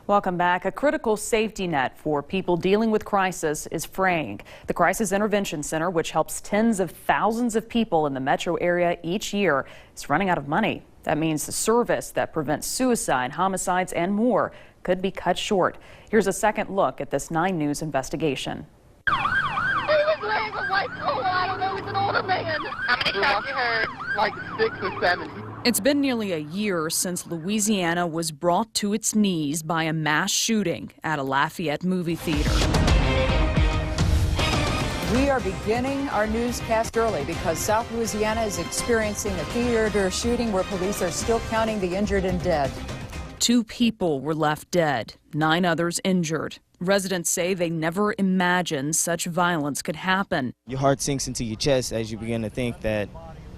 Welcome back. A critical safety net for people dealing with crisis is fraying. The Crisis Intervention Center, which helps tens of thousands of people in the metro area each year, is running out of money. That means the service that prevents suicide, homicides, and more could be cut short. Here's a second look at this 9 News investigation. He was wearing a white polo. I don't know. He's an older man. How many shots you heard? Like 6 or 7. It's been nearly a year since Louisiana was brought to its knees by a mass shooting at a Lafayette movie theater. We are beginning our newscast early because South Louisiana is experiencing a theater shooting where police are still counting the injured and dead. 2 people were left dead, 9 others injured. Residents say they never imagined such violence could happen. Your heart sinks into your chest as you begin to think that,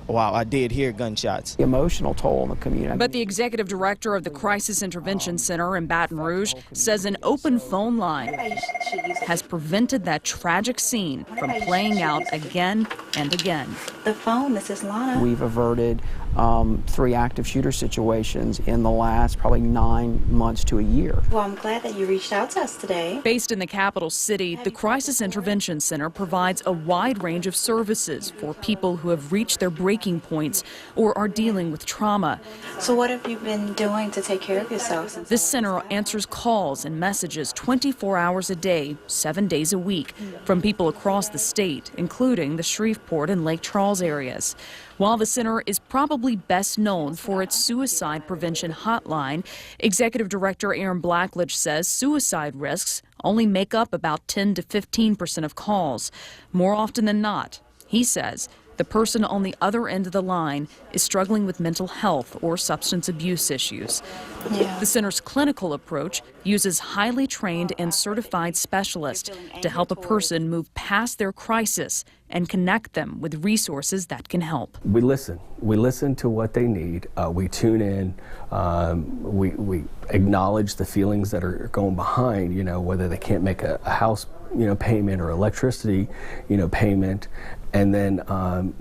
wow, I did hear gunshots. The emotional toll on the community. But the executive director of the Crisis Intervention Center in Baton Rouge says an open phone line has prevented that tragic scene from playing out again and again. The phone, this is Lana. We've averted 3 active shooter situations in the last probably 9 months to a year. Well, I'm glad that you reached out to us today. Based in the capital city, the Crisis Intervention Center provides a wide range of services for people who have reached their breaking points or are dealing with trauma. So what have you been doing to take care of yourself since? This center answers calls and messages 24 hours a day, 7 days a week, from people across the state, including the Shreveport and Lake Charles areas. While the center is probably best known for its suicide prevention hotline, Executive Director Aaron Blackledge says suicide risks only make up about 10 to 15% of calls. More often than not, he says, the person on the other end of the line is struggling with mental health or substance abuse issues. The center's clinical approach uses highly trained and certified specialists to help a person move past their crisis and connect them with resources that can help. We listen. We listen to what they need. We tune in. We acknowledge the feelings that are going behind, whether they can't make a house payment or electricity payment, and then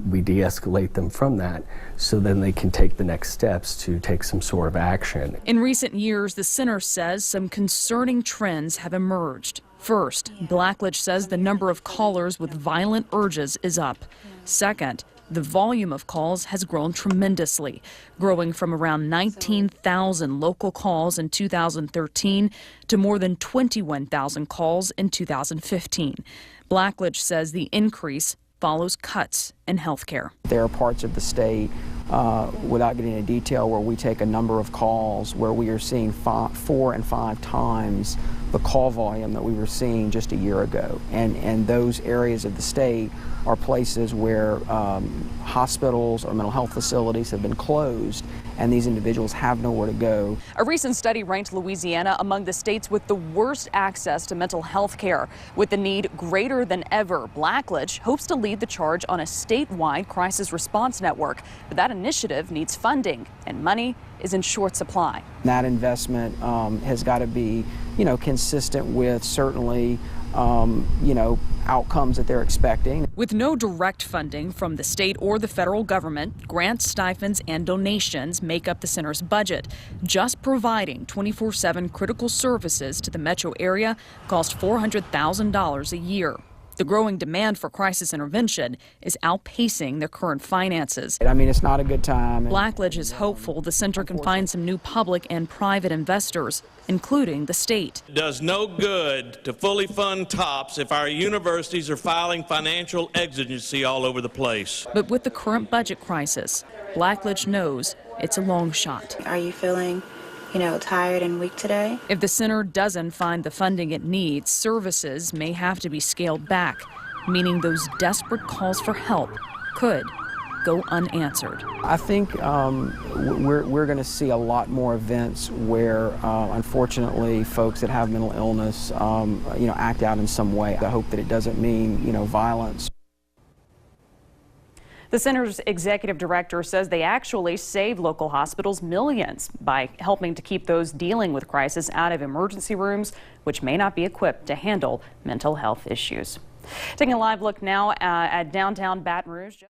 we de-escalate them from that so then they can take the next steps to take some sort of action. In recent years, the center says some concerning trends have emerged. First, Blackledge says the number of callers with violent urges is up. Second, the volume of calls has grown tremendously, growing from around 19,000 local calls in 2013 to more than 21,000 calls in 2015. Blackledge says the increase follows cuts in health care. There are parts of the state, without getting into detail, where we take a number of calls where we are seeing 4 and 5 times the call volume that we were seeing just a year ago. And those areas of the state are places where hospitals or mental health facilities have been closed, and these individuals have nowhere to go. A recent study ranked Louisiana among the states with the worst access to mental health care. With the need greater than ever, Blackledge hopes to lead the charge on a statewide crisis response network. But that initiative needs funding, and money is in short supply. That investment has got to be, consistent with certainly, outcomes that they're expecting. With no direct funding from the state or the federal government, grants, stipends, and donations make up the center's budget. Just providing 24/7 critical services to the metro area costs $400,000 a year. The growing demand for crisis intervention is outpacing their current finances. I mean, it's not a good time. Blackledge is hopeful the center can find some new public and private investors, including the state. It does no good to fully fund TOPS if our universities are filing financial exigency all over the place. But with the current budget crisis, Blackledge knows it's a long shot. Are you feeling tired and weak today? If the center doesn't find the funding it needs, services may have to be scaled back, meaning those desperate calls for help could go unanswered. I think we're going to see a lot more events where, unfortunately, folks that have mental illness, act out in some way. I hope that it doesn't mean, violence. The center's executive director says they actually save local hospitals millions by helping to keep those dealing with crisis out of emergency rooms, which may not be equipped to handle mental health issues. Taking a live look now at downtown Baton Rouge.